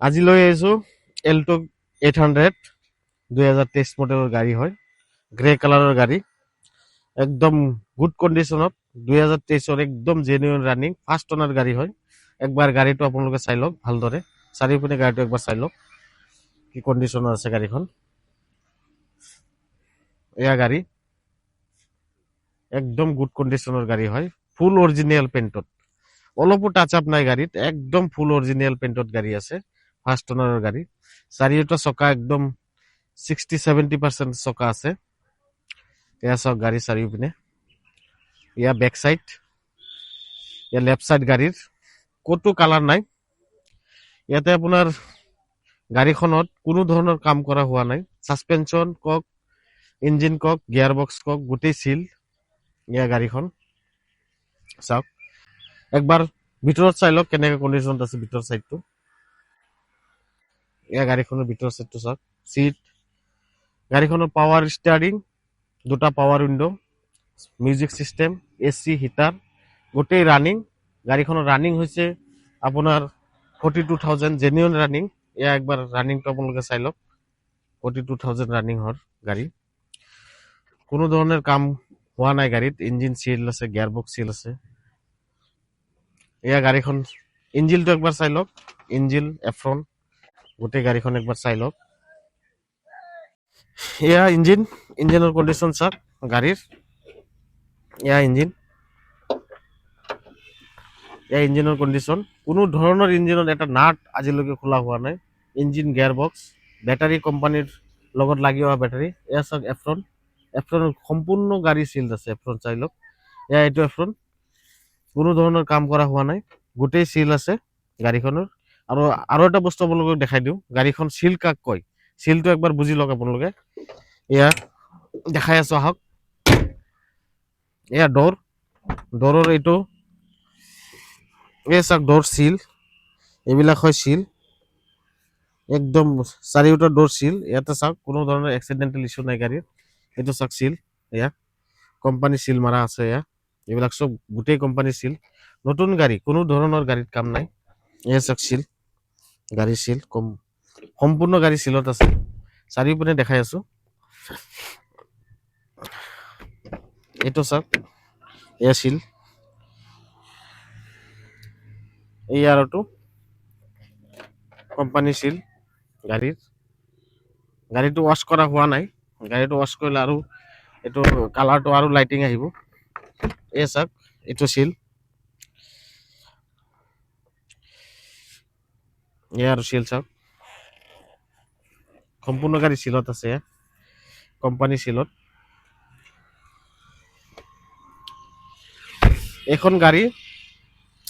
আজি লৈ আহিছো এল্টো 800 2023 মডেলৰ গাড়ী হয়, গ্ৰে কালাৰৰ গাড়ী, একদম গুড কণ্ডিশ্যনত 2023 একদম জেনুইন ৰানিং ফাৰ্ষ্ট অনাৰ গাড়ী হয়। একবাৰ গাড়ীটো আপোনালোকে চাই লওক ভালদৰে, চাৰিওপিনে গাড়ীটো একবাৰ চাই লওক কি কণ্ডিশ্যনত আছে গাড়ীখন। এয়া গাড়ী একদম গুড কণ্ডিশ্যনৰ গাড়ী হয়, ফুল অৰিজিনেল পেইণ্টত, অলপো টাচ আপ নাই গাড়ীত, একদম ফুল অৰিজিনেল পেইণ্টত গাড়ী আছে, ফাৰ্ষ্ট অনাৰৰ গাড়ী। চাৰিওটা চকা একদম 60-70% চকা আছে। এয়া চাওক গাড়ী চাৰিওপিনে, এয়া বেক চাইড, এয়া লেফ্ট চাইড গাড়ীৰ ক'তো কালাৰ নাই। ইয়াতে আপোনাৰ গাড়ীখনত কোনো ধৰণৰ কাম কৰা হোৱা নাই, ছাছপেনশ্যন কওক, ইঞ্জিন কওক, গিয়াৰ বক্স কওক, গোটেই চিল। এয়া গাড়ীখন চাওক, একবাৰ ভিতৰত চাই লওক কেনেকৈ কণ্ডিশ্যনত আছে ভিতৰ চাইডটো। এয়া গাড়ীখনৰ ভিতৰ চাইডটো চাওক, চিট, গাড়ীখনৰ পাৱাৰ ষ্টাৰিং, দুটা power window', music system, AC heater, গোটেই ৰানিং। গাড়ীখনৰ ৰানিং হৈছে আপোনাৰ 42,000 জেনুইন ৰানিং। এয়া একবাৰ ৰানিংটো আপোনালোকে চাই লওক, 42,000 ৰানিং হয় গাড়ী, কোনো ধৰণৰ কাম হোৱা নাই গাড়ীত। ইঞ্জিন চিল আছে, গিয়াৰ বক্স চিল আছে। এয়া গাড়ীখন ইঞ্জিনটো একবাৰ চাই লওক, ইঞ্জিন এফ্ৰন, গোটেই গাড়ীখন একবাৰ চাই লওক। এয়া ইঞ্জিনৰ কণ্ডিশ্যন চাওক গাড়ীৰ, এয়া ইঞ্জিনৰ কণ্ডিশ্যন, কোনো ধৰণৰ ইঞ্জিনত এটা নাট আজিলৈকে খোলা হোৱা নাই। ইঞ্জিন, গিয়াৰ বক্স, বেটাৰী কোম্পানীৰ লগত লাগি অহা বেটাৰী। এয়া চাওক এফ্ৰনৰ সম্পূৰ্ণ গাড়ী চিল্ড আছে, এফ্ৰন চাই লওক। এয়া এইটো এফ্ৰন, কোনো ধৰণৰ কাম কৰা হোৱা নাই, গোটেই চিল আছে গাড়ীখনৰ। আৰু এটা বস্তু আপোনালোকক দেখাই দিওঁ, গাড়ীখন চিল কাক কয়, চিলটো একবাৰ বুজি লওক আপোনালোকে। এয়া দেখাই আছো আহক, এয়া ডৰৰ এইটো, এই চাওক ডোৰ চিল, এইবিলাক হয় চিল, একদম চাৰিওটা ডোৰ চিল। ইয়াতে চাওক কোনো ধৰণৰ এক্সিডেণ্টেল ইছ্যু নাই গাড়ীৰ। এইটো চাওক চিল, এয়া কোম্পানী চিল মাৰা আছে, এয়া এইবিলাক চব গোটেই কোম্পানী চিল, নতুন গাড়ী, কোনো ধৰণৰ গাড়ীত কাম নাই। এয়া চাওক চিল, গাড়ী চিল, সম্পূৰ্ণ গাড়ী চিলত আছে, চাৰিওপিনে দেখাই আছো। এইটো চাওক, এয়া চিল, এই আৰুটো কোম্পানী চিল গাড়ীটো ৱাছ কৰা হোৱা নাই, গাড়ীটো ৱাছ কৰিলে আৰু এইটো কালাৰটো আৰু লাইটিং আহিব। এই চাওক এইটো চিল, এয়া আৰু চিল চাওক, সম্পূৰ্ণ গাড়ী চিলত আছে, কোম্পানী চিলত। এইখন গাড়ী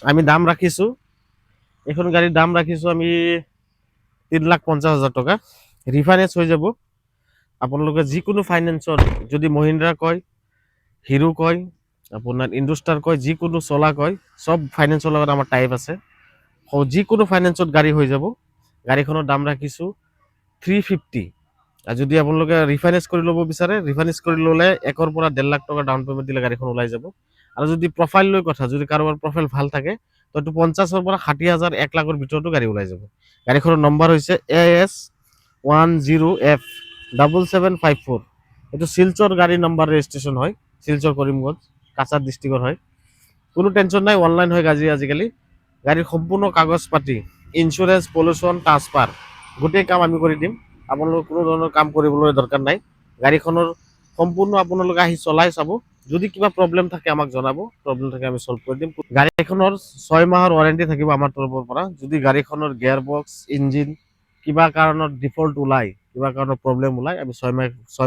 আমি দাম ৰাখিছোঁ, এইখন গাড়ীৰ দাম ৰাখিছোঁ আমি 3,50,000 টকা। ৰিফাইনেন্স হৈ যাব। আপোনালোকে যিকোনো ফাইনেন্সত, যদি মহিন্দ্ৰা কয়, হিৰো কয়, আপোনাৰ ইণ্ডোষ্টাৰ কয়, যিকোনো চলা কয়, চব ফাইনেন্সৰ লগত আমাৰ টাইপ আছে, যিকোনো ফাইনেন্সত গাড়ী হৈ যাব। গাড়ীখনৰ দাম ৰাখিছোঁ 350। আৰু যদি আপোনালোকে ৰিফাইনেন্স কৰি ল'ব বিচাৰে, ৰিফাইনেন্স কৰি ল'লে 1 পৰা 1.5 লাখ টকা ডাউন পে'মেণ্ট দিলে গাড়ীখন ওলাই যাব। আৰু যদি প্ৰফাইল লৈ কথা, যদি কাৰোবাৰ প্ৰফাইল ভাল থাকে তো 50,000 পৰা 60,000 1 লাখৰ ভিতৰতো গাড়ী ওলাই যাব। গাড়ীখনৰ নম্বৰ হৈছে AS10F7754। এইটো শিলচৰ গাড়ী নম্বৰ ৰেজিষ্ট্ৰেশ্যন হয়, শিলচৰ কৰিমগঞ্জ কাছাৰ ডিষ্ট্ৰিক্টৰ হয়। কোনো টেনশ্যন নাই, অনলাইন হয় আজিকালি। গাড়ীৰ সম্পূৰ্ণ কাগজ পাতি, ইঞ্চুৰেঞ্চ, পলিউশ্যন, ট্ৰান্সফাৰ, গোটেই কাম আমি কৰি দিম। আপোনালোকৰ কোনো ধৰণৰ কাম কৰিবলৈ দৰকাৰ নাই। গাড়ীখনৰ সম্পূৰ্ণ আপোনালোকে আহি চলাই চাব, যদি কিবা প্ৰব্লেম থাকে আমাক জনাব, প্ৰব্লেম থাকে আমি ছল্ভ কৰি দিম। গাড়ীখনৰ 6 মাহৰ ৱাৰেণ্টি থাকিব আমাৰ তৰফৰ পৰা। যদি গাড়ীখনৰ গিয়াৰ বক্স, ইঞ্জিন কিবা কাৰণত ডিফল্ট ওলাই, কিবা কাৰণত প্ৰব্লেম ওলাই, আমি 6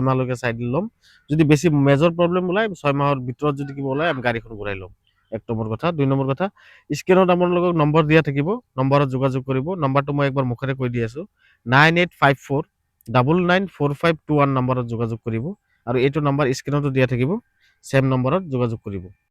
মাহলৈকে চাই দি ল'ম। যদি বেছি মেজৰ প্ৰব্লেম ওলাই, 6 মাহৰ ভিতৰত যদি কিবা ওলাই, আমি গাড়ীখন ঘূৰাই ল'ম। 1 নম্বৰ কথা। 2 নম্বৰ কথা, স্ক্ৰীণত আপোনালোকক নম্বৰ দিয়া থাকিব, নম্বৰত যোগাযোগ কৰিব। নম্বৰটো মই একবাৰ মুখেৰে কৈ দি আছোঁ, 9854994521 নম্বৰত যোগাযোগ কৰিব। আৰু এইটো নম্বৰ স্ক্ৰীণতো দিয়া থাকিব, চেম নম্বৰত যোগাযোগ কৰিব।